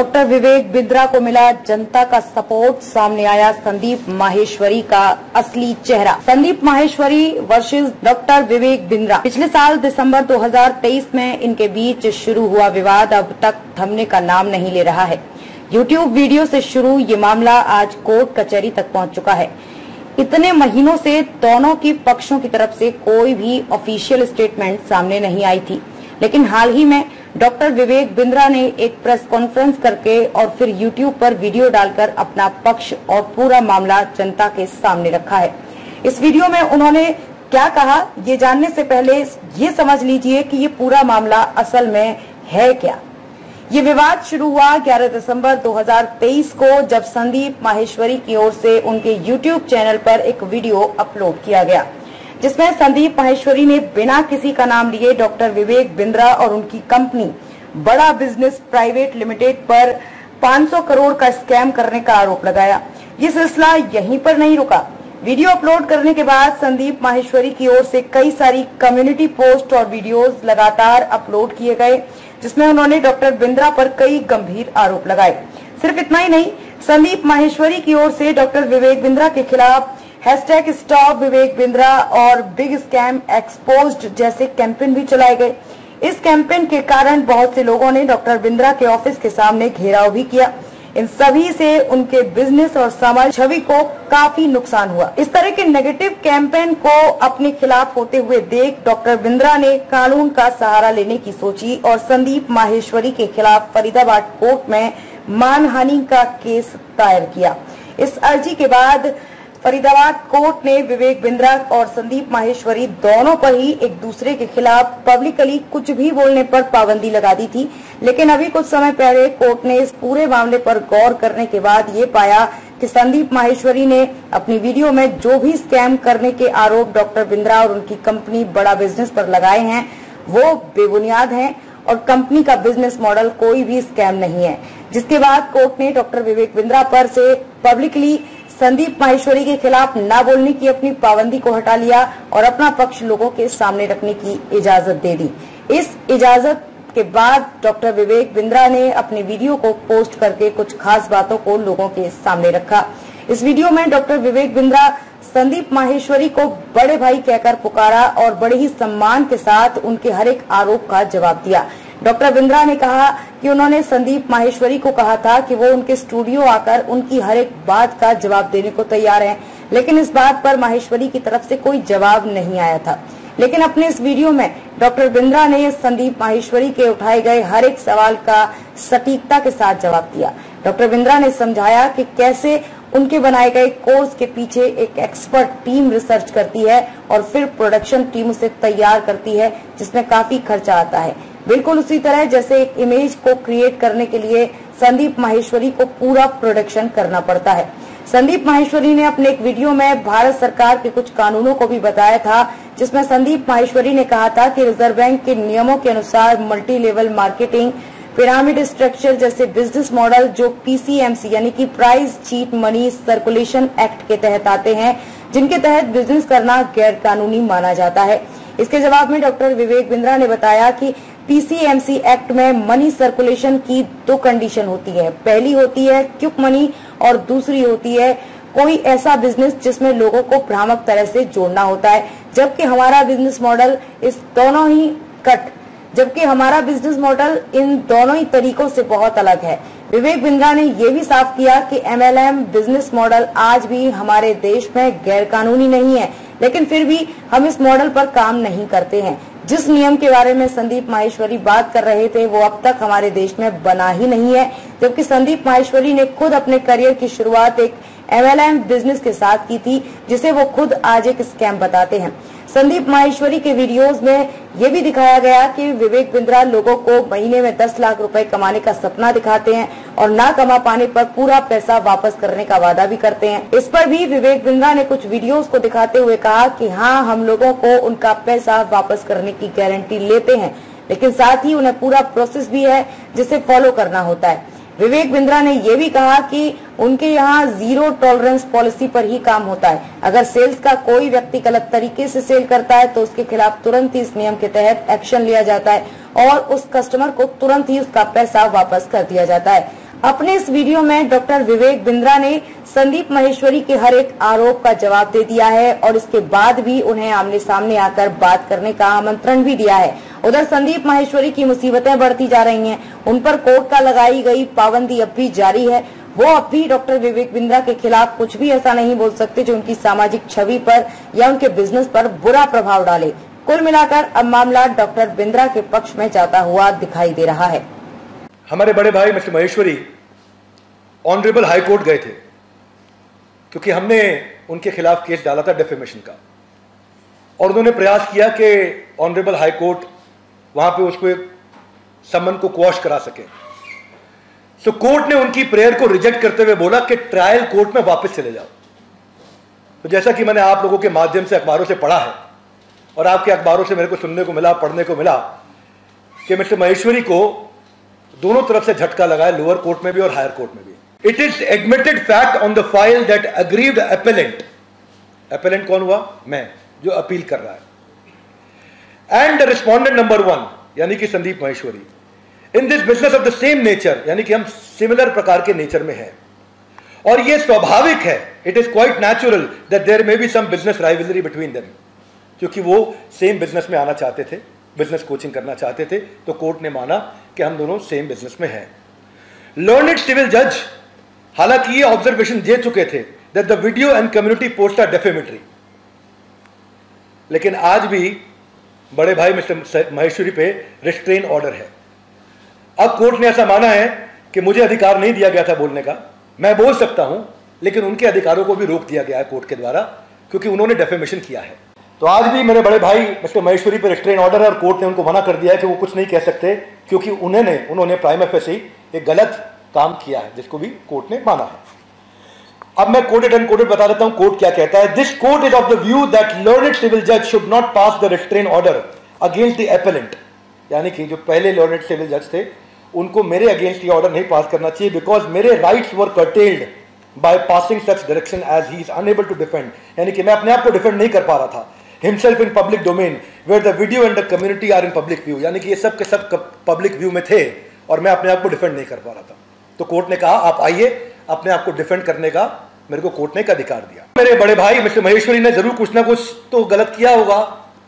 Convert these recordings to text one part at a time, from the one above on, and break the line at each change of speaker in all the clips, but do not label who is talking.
Doctor Vivek Bindra को मिला जनता का सपोर्ट, सामने आया संदीप माहेश्वरी का असली चेहरा। Sandeep Maheshwari versus doctor Vivek Bindra. पिछले साल दिसंबर 2023 में इनके बीच शुरू हुआ विवाद अब तक थमने का नाम नहीं ले रहा है। यूट्यूब वीडियो से शुरू ये मामला आज कोर्ट कचहरी तक पहुंच चुका है। इतने महीनों से दोनों की पक्षों की तरफ से कोई भी ऑफिशियल स्टेटमेंट सामने नहीं आई थी, लेकिन हाल ही में डॉक्टर विवेक बिंद्रा ने एक प्रेस कॉन्फ्रेंस करके और फिर यूट्यूब पर वीडियो डालकर अपना पक्ष और पूरा मामला जनता के सामने रखा है। इस वीडियो में उन्होंने क्या कहा, ये जानने से पहले ये समझ लीजिए कि ये पूरा मामला असल में है क्या। ये विवाद शुरू हुआ 11 दिसंबर 2023 को, जब संदीप माहेश्वरी की ओर से उनके यूट्यूब चैनल पर एक वीडियो अपलोड किया गया, जिसमें संदीप माहेश्वरी ने बिना किसी का नाम लिए डॉक्टर विवेक बिंद्रा और उनकी कंपनी बड़ा बिजनेस प्राइवेट लिमिटेड पर 500 करोड़ का स्कैम करने का आरोप लगाया। ये सिलसिला यहीं पर नहीं रुका। वीडियो अपलोड करने के बाद संदीप माहेश्वरी की ओर से कई सारी कम्युनिटी पोस्ट और वीडियोस लगातार अपलोड किए गए, जिसमें उन्होंने डॉक्टर बिंद्रा पर कई गंभीर आरोप लगाए। सिर्फ इतना ही नहीं, संदीप माहेश्वरी की ओर से डॉक्टर विवेक बिंद्रा के खिलाफ #स्टॉप विवेक बिंद्रा और बिग स्कैम एक्सपोज्ड जैसे कैंपेन भी चलाए गए। इस कैंपेन के कारण बहुत से लोगों ने डॉक्टर बिंद्रा के ऑफिस के सामने घेराव भी किया। इन सभी से उनके बिजनेस और समाज छवि को काफी नुकसान हुआ। इस तरह के नेगेटिव कैंपेन को अपने खिलाफ होते हुए देख डॉक्टर बिंद्रा ने कानून का सहारा लेने की सोची और संदीप माहेश्वरी के खिलाफ फरीदाबाद कोर्ट में मानहानि का केस दायर किया। इस अर्जी के बाद फरीदाबाद कोर्ट ने विवेक बिंद्रा और संदीप माहेश्वरी दोनों पर ही एक दूसरे के खिलाफ पब्लिकली कुछ भी बोलने पर पाबंदी लगा दी थी, लेकिन अभी कुछ समय पहले कोर्ट ने इस पूरे मामले पर गौर करने के बाद ये पाया कि संदीप माहेश्वरी ने अपनी वीडियो में जो भी स्कैम करने के आरोप डॉक्टर बिंद्रा और उनकी कंपनी बड़ा बिजनेस पर लगाए हैं वो बेबुनियाद हैं और कंपनी का बिजनेस मॉडल कोई भी स्कैम नहीं है। जिसके बाद कोर्ट ने डॉक्टर विवेक बिंद्रा पर से पब्लिकली संदीप माहेश्वरी के खिलाफ न बोलने की अपनी पाबंदी को हटा लिया और अपना पक्ष लोगों के सामने रखने की इजाजत दे दी। इस इजाजत के बाद डॉक्टर विवेक बिंद्रा ने अपने वीडियो को पोस्ट करके कुछ खास बातों को लोगों के सामने रखा। इस वीडियो में डॉक्टर विवेक बिंद्रा संदीप माहेश्वरी को बड़े भाई कहकर पुकारा और बड़े ही सम्मान के साथ उनके हर एक आरोप का जवाब दिया। डॉक्टर बिंद्रा ने कहा कि उन्होंने संदीप माहेश्वरी को कहा था कि वो उनके स्टूडियो आकर उनकी हर एक बात का जवाब देने को तैयार हैं, लेकिन इस बात पर माहेश्वरी की तरफ से कोई जवाब नहीं आया था। लेकिन अपने इस वीडियो में डॉक्टर बिंद्रा ने संदीप माहेश्वरी के उठाए गए हर एक सवाल का सटीकता के साथ जवाब दिया। डॉक्टर बिंद्रा ने समझाया कि कैसे उनके बनाए गए कोर्स के पीछे एक एक्सपर्ट टीम रिसर्च करती है और फिर प्रोडक्शन टीम उसे तैयार करती है, जिसमें काफी खर्चा आता है। बिल्कुल उसी तरह जैसे एक इमेज को क्रिएट करने के लिए संदीप माहेश्वरी को पूरा प्रोडक्शन करना पड़ता है। संदीप माहेश्वरी ने अपने एक वीडियो में भारत सरकार के कुछ कानूनों को भी बताया था, जिसमें संदीप माहेश्वरी ने कहा था कि रिजर्व बैंक के नियमों के अनुसार multi level marketing, pyramid structure जैसे बिजनेस मॉडल जो PCMC यानी कि price cheat money circulation act के तहत आते हैं, जिनके तहत बिजनेस करना गैर कानूनी माना जाता है। इसके जवाब में डॉक्टर विवेक बिंद्रा ने बताया कि PCMC एक्ट में मनी सर्कुलेशन की दो कंडीशन होती है। पहली होती है क्विक मनी और दूसरी होती है कोई ऐसा बिजनेस जिसमें लोगों को भ्रामक तरह से जोड़ना होता है, जबकि हमारा बिजनेस मॉडल इन दोनों ही तरीकों से बहुत अलग है। विवेक बिंद्रा ने ये भी साफ किया कि MLM बिजनेस मॉडल आज भी हमारे देश में गैर कानूनी नहीं है, लेकिन फिर भी हम इस मॉडल पर काम नहीं करते हैं। जिस नियम के बारे में संदीप माहेश्वरी बात कर रहे थे वो अब तक हमारे देश में बना ही नहीं है, जबकि संदीप माहेश्वरी ने खुद अपने करियर की शुरुआत एक MLM बिजनेस के साथ की थी, जिसे वो खुद आज एक स्कैम बताते हैं। संदीप माहेश्वरी के वीडियोस में ये भी दिखाया गया कि विवेक बिंद्रा लोगों को महीने में 10 लाख रुपए कमाने का सपना दिखाते हैं और ना कमा पाने पर पूरा पैसा वापस करने का वादा भी करते हैं। इस पर भी विवेक बिंद्रा ने कुछ वीडियोस को दिखाते हुए कहा कि हाँ, हम लोगों को उनका पैसा वापस करने की गारंटी लेते हैं, लेकिन साथ ही उन्हें पूरा प्रोसेस भी है जिसे फॉलो करना होता है। विवेक बिंद्रा ने यह भी कहा कि उनके यहाँ जीरो टॉलरेंस पॉलिसी पर ही काम होता है। अगर सेल्स का कोई व्यक्ति गलत तरीके से सेल करता है तो उसके खिलाफ तुरंत ही इस नियम के तहत एक्शन लिया जाता है और उस कस्टमर को तुरंत ही उसका पैसा वापस कर दिया जाता है। अपने इस वीडियो में डॉक्टर विवेक बिंद्रा ने संदीप माहेश्वरी के हर एक आरोप का जवाब दे दिया है और इसके बाद भी उन्हें आमने सामने आकर बात करने का आमंत्रण भी दिया है। उधर संदीप माहेश्वरी की मुसीबतें बढ़ती जा रही हैं, उन पर कोर्ट का लगाई गई पाबंदी अब भी जारी है। वो अब भी डॉक्टर विवेक बिंद्रा के खिलाफ कुछ भी ऐसा नहीं बोल सकते जो उनकी सामाजिक छवि पर या उनके बिजनेस पर बुरा प्रभाव डाले। कुल मिलाकर अब मामला डॉक्टर बिंद्रा के पक्ष में जाता हुआ दिखाई दे रहा है।
हमारे बड़े भाई mister Maheshwari honourable high court गए थे क्योंकि हमने उनके खिलाफ केस डाला था डेफेमेशन का, और उन्होंने प्रयास किया कि ऑनरेबल हाई कोर्ट वहां पे उसको समन को क्वॉश करा सके। सो कोर्ट ने उनकी प्रेयर को रिजेक्ट करते हुए बोला कि ट्रायल कोर्ट में वापस चले जाओ। तो जैसा कि मैंने आप लोगों के माध्यम से अखबारों से पढ़ा है और आपके अखबारों से मेरे को सुनने को मिला, पढ़ने को मिला कि मिस्टर माहेश्वरी को दोनों तरफ से झटका लगा है, लोअर कोर्ट में भी और हायर कोर्ट में भी। It is admitted fact on the file that aggrieved appellant, appellant कौन हुआ? मैं, जो अपील कर रहा है, एंड द रिस्पोंडेंट नंबर 1 यानी कि Sandeep Maheshwari in this business of the same nature, यानी कि हम सिमिलर प्रकार के नेचर में हैं और यह स्वाभाविक है, it is quite natural that there may be some business rivalry between them, क्योंकि वो सेम बिजनेस में आना चाहते थे, बिजनेस कोचिंग करना चाहते थे, तो कोर्ट ने माना कि हम दोनों सेम बिजनेस में हैं। लर्नड सिविल जज हालांकि ये ऑब्जर्वेशन दे चुके थे that the video and community post are defamatory, लेकिन आज भी बड़े भाई मिस्टर माहेश्वरी पे रिस्ट्रेन ऑर्डर है। अब कोर्ट ने ऐसा माना है कि मुझे अधिकार नहीं दिया गया था बोलने का, मैं बोल सकता हूं, लेकिन उनके अधिकारों को भी रोक दिया गया है कोर्ट के द्वारा क्योंकि उन्होंने डेफेमेशन किया है। तो आज भी मेरे बड़े भाई मिस्टर माहेश्वरी पर रिस्ट्रेन ऑर्डर है और कोर्ट ने उनको मना कर दिया है कि वो कुछ नहीं कह सकते क्योंकि उन्होंने प्राइमा फेसी एक गलत काम किया है, जिसको भी कोर्ट ने माना है। अब मैं कोटेड अनकोटेड बता देता हूं कोर्ट क्या कहता है। This court is of the view that learned civil जज should not pass the restrain order against the appellant, यानी कि जो पहले लर्नड सिविल जज थे उनको मेरे अगेंस्ट ये ऑर्डर नहीं पास करना चाहिए बिकॉज मेरे rights were curtailed by passing such direction as he is unable to defend, यानी कि मैं अपने आप को डिफेंड नहीं कर पा रहा था। Himself in public domain where the video and the community are in public view, यानी कि ये सब के सब पब्लिक व्यू में थे और मैं अपने आप को डिफेंड नहीं कर पा रहा था। तो कोर्ट ने कहा आप आइए, अपने आप को डिफेंड करने का मेरे को कोर्ट ने एक अधिकार दिया। मेरे बड़े भाई मिस्टर माहेश्वरी ने जरूर कुछ ना कुछ तो गलत किया होगा,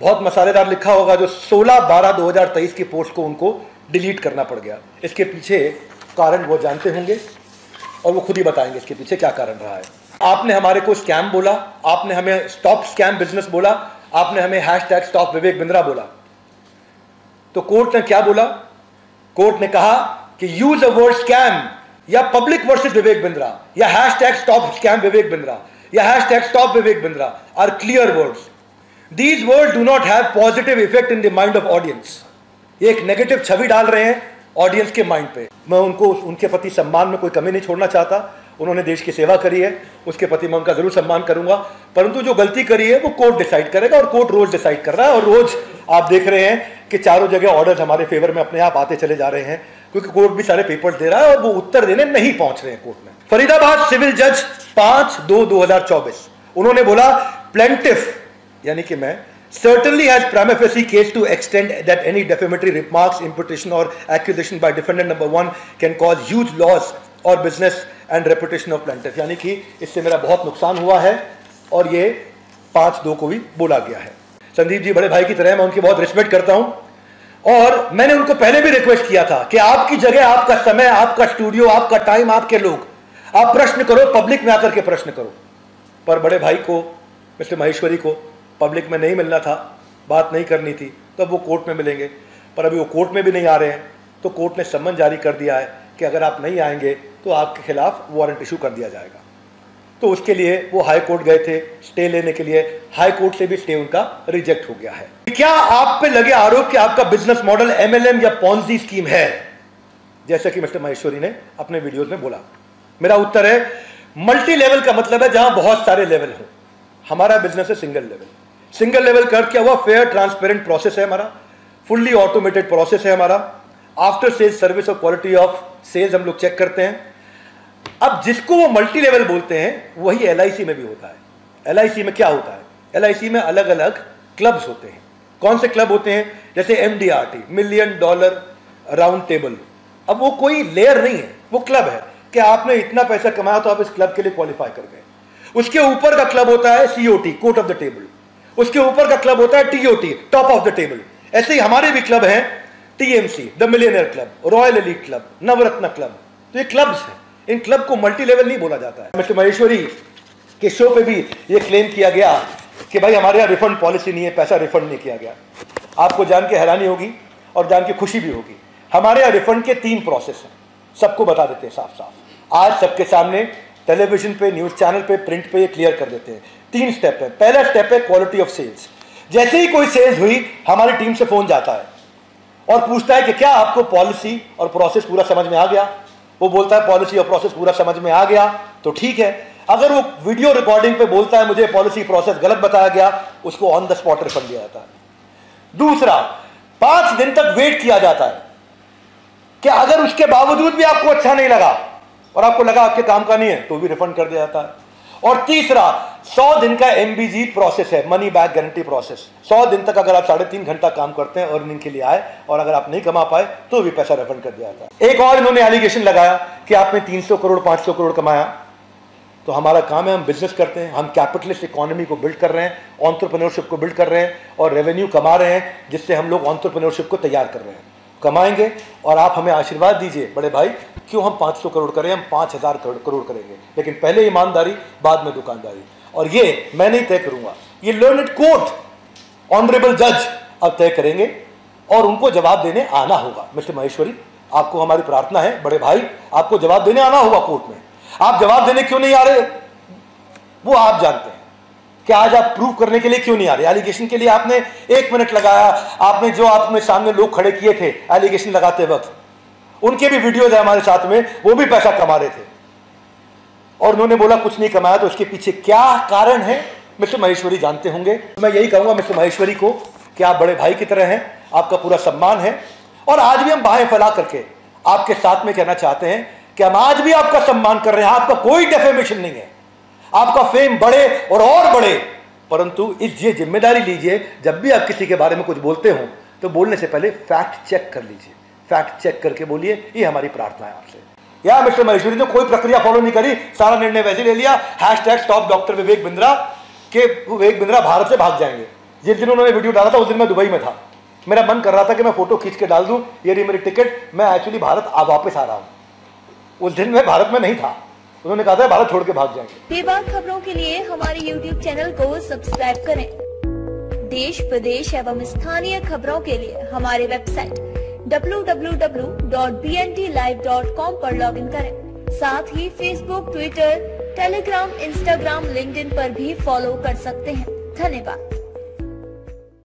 बहुत मसालेदार लिखा होगा जो 16/12/2023 की पोस्ट को उनको डिलीट करना पड़ गया। इसके पीछे कारण वो जानते होंगे और वो खुद ही बताएंगे इसके पीछे क्या कारण रहा है। आपने हमारे को स्कैम बोला, आपने हमें स्टॉप स्कैम बिजनेस बोला, आपने हमें हैशटैग स्टॉप विवेक बिंद्रा बोला। तो कोर्ट ने क्या बोला? कोर्ट ने कहा कि यूज अ वर्ड स्कैम या पब्लिक वर्सेस विवेक बिंद्रा या hashtag stop scam Vivek Bindra या hashtag stop Vivek Bindra are clear words. These words do not have positive effect in the mind of audience. ये एक नेगेटिव छवि डाल रहे हैं ऑडियंस के माइंड पे। मैं उनको उनके प्रति सम्मान में कोई कमी नहीं छोड़ना चाहता, उन्होंने देश की सेवा करी है, उसके प्रति मैं उनका जरूर सम्मान करूंगा, परंतु जो गलती करी है वो कोर्ट डिसाइड करेगा और कोर्ट रोज डिसाइड कर रहा है। और रोज आप देख रहे हैं कि चारों जगह ऑर्डर्स हमारे फेवर में अपने आप आते चले जा रहे हैं क्योंकि कोर्ट भी सारे पेपर्स दे रहा है और वो उत्तर देने नहीं पहुंच रहे हैं कोर्ट में। फरीदाबाद सिविल जज 5/2/2024 उन्होंने बोला प्लेंटिफ यानी कि मैं certainly has prima facie case to extend that any defamatory remarks, imputation or accusation by defendant number 1 can cause huge loss or business and reputation of plaintiff, यानी कि इससे मेरा बहुत नुकसान हुआ है और ये 5/2 को भी बोला गया है। संदीप जी बड़े भाई की तरह मैं उनकी बहुत रिस्पेक्ट करता हूं और मैंने उनको पहले भी रिक्वेस्ट किया था कि आपकी जगह, आपका समय, आपका स्टूडियो, आपका टाइम, आपके लोग, आप प्रश्न करो, पब्लिक में आकर के प्रश्न करो। पर बड़े भाई को मिस्टर माहेश्वरी को पब्लिक में नहीं मिलना था, बात नहीं करनी थी, तो अब वो कोर्ट में मिलेंगे। पर अभी वो कोर्ट में भी नहीं आ रहे हैं तो कोर्ट ने सम्मन जारी कर दिया है कि अगर आप नहीं आएंगे तो आपके खिलाफ वारंट इशू कर दिया जाएगा। तो उसके लिए वो हाई कोर्ट गए थे स्टे लेने के लिए, हाई कोर्ट से भी स्टे उनका रिजेक्ट हो गया है। क्या आप पे लगे आरोप कि आपका बिजनेस मॉडल MLM या पॉन्जी स्कीम है, जैसे कि मिस्टर माहेश्वरी ने अपने वीडियोज में बोला? मेरा उत्तर है मल्टी लेवल का मतलब है जहां बहुत सारे लेवल हो। हमारा बिजनेस है सिंगल लेवल। सिंगल लेवल कर क्या हुआ? फेयर ट्रांसपेरेंट प्रोसेस है हमारा, फुल्ली ऑटोमेटेड प्रोसेस है हमारा, आफ्टर सेल्स सर्विस और क्वालिटी ऑफ सेल्स हम लोग चेक करते हैं। अब जिसको वो मल्टी लेवल बोलते हैं वही LIC में भी होता है। LIC में क्या होता है? LIC में अलग अलग क्लब्स होते हैं। कौन से क्लब होते हैं? जैसे MDRT, $1 मिलियन राउंड टेबल। अब वो कोई लेयर नहीं है, वो क्लब है कि आपने इतना पैसा कमाया तो आप इस क्लब के लिए क्वालिफाई कर गए। उसके ऊपर का क्लब होता है COT, court of the table. उसके ऊपर का क्लब होता है TOT, top of the table. ऐसे ही हमारे भी क्लब हैं, TMC, the millionaire club, royal elite club, Navratna club. तो ये क्लब्स हैं, इन क्लब को मल्टी लेवल नहीं बोला जाता है। मिस्टर माहेश्वरी के शो पे भी ये क्लेम किया गया कि भाई हमारे यहाँ रिफंड पॉलिसी नहीं है, पैसा रिफंड नहीं किया गया। आपको जान के हैरानी होगी और जान के खुशी भी होगी, हमारे यहाँ रिफंड के 3 प्रोसेस हैं, सबको बता देते हैं साफ साफ। आज सबके सामने टेलीविजन पे, न्यूज चैनल पे, प्रिंट पे ये क्लियर कर देते हैं। 3 स्टेप है। पहला स्टेप है क्वालिटी ऑफ सेल्स। जैसे ही कोई सेल्स हुई, हमारी टीम से फोन जाता है और पूछता है कि क्या आपको पॉलिसी और प्रोसेस पूरा समझ में आ गया। वो बोलता है पॉलिसी और प्रोसेस पूरा समझ में आ गया तो ठीक है। अगर वो वीडियो रिकॉर्डिंग पे बोलता है मुझे पॉलिसी प्रोसेस गलत बताया गया, उसको ऑन द स्पॉट रिफंड दिया जाता है। दूसरा, 5 दिन तक वेट किया जाता है कि अगर उसके बावजूद भी आपको अच्छा नहीं लगा और आपको लगा आपके काम का नहीं है तो भी रिफंड कर दिया जाता है। और तीसरा, 100 दिन का MBG प्रोसेस है, मनी बैक गारंटी प्रोसेस। 100 दिन तक अगर आप 3.5 घंटा काम करते हैं अर्निंग के लिए आए और अगर आप नहीं कमा पाए तो भी पैसा रिफंड कर दिया जाता है। एक और इन्होंने एलिगेशन लगाया कि आपने 300 करोड़ 500 करोड़ कमाया। तो हमारा काम है, हम बिजनेस करते हैं, हम कैपिटलिस्ट इकोनॉमी को बिल्ड कर रहे हैं, एंटरप्रेन्योरशिप को बिल्ड कर रहे हैं और रेवेन्यू कमा रहे हैं, जिससे हम लोग एंटरप्रेन्योरशिप को तैयार कर रहे हैं। कमाएंगे और आप हमें आशीर्वाद दीजिए बड़े भाई, क्यों हम 500 करोड़ करें, हम 5000 करोड़ करेंगे, लेकिन पहले ईमानदारी बाद में दुकानदारी। और ये मैं नहीं तय करूंगा, ये लर्नड कोर्ट ऑनरेबल जज अब तय करेंगे और उनको जवाब देने आना होगा। मिस्टर माहेश्वरी, आपको हमारी प्रार्थना है बड़े भाई, आपको जवाब देने आना होगा कोर्ट में। आप जवाब देने क्यों नहीं आ रहे वो आप जानते हैं कि आज आप प्रूव करने के लिए क्यों नहीं आ रहे। एलिगेशन के लिए आपने 1 मिनट लगाया, आपने जो आपने सामने लोग खड़े किए थे एलिगेशन लगाते वक्त, उनके भी वीडियोज है हमारे साथ में, वो भी पैसा कमा रहे थे और उन्होंने बोला कुछ नहीं कमाया। तो उसके पीछे क्या कारण है मिस्टर माहेश्वरी जानते होंगे। मैं यही कहूंगा मिस्टर माहेश्वरी को कि आप बड़े भाई की तरह हैं, आपका पूरा सम्मान है और आज भी हम बाहें फैला करके आपके साथ में कहना चाहते हैं कि हम आज भी आपका सम्मान कर रहे हैं। आपका कोई डेफेमेशन नहीं है, आपका फेम बढ़े और बढ़े, परंतु इस ये जिम्मेदारी लीजिए जब भी आप किसी के बारे में कुछ बोलते हो तो बोलने से पहले फैक्ट चेक कर लीजिए, फैक्ट चेक करके बोलिए। ये हमारी प्रार्थना है आपसे। या मिस्टर माहेश्वरी ने कोई प्रक्रिया फॉलो नहीं करी, सारा निर्णय वैसे ले लिया, #स्टॉप डॉक्टर विवेक बिंद्रा के विवेक बिंद्रा भारत से भाग जाएंगे। जिस दिन उन्होंने वीडियो डाला था उस दिन मैं दुबई में था, मेरा मन कर रहा था कि मैं फोटो खींच के डाल दूं, ये रही मेरी टिकट, मैं एक्चुअली भारत वापस आ रहा हूं। उस दिन मैं भारत में नहीं था, उन्होंने कहा था भारत छोड़ के भाग जाएंगे।
बेबाक खबरों के लिए हमारे YouTube चैनल को सब्सक्राइब करें। देश प्रदेश एवं स्थानीय खबरों के लिए हमारे वेबसाइट www.bntlive.com पर लॉगिन करें। साथ ही Facebook, Twitter, Telegram, Instagram, LinkedIn पर भी फॉलो कर सकते हैं। धन्यवाद।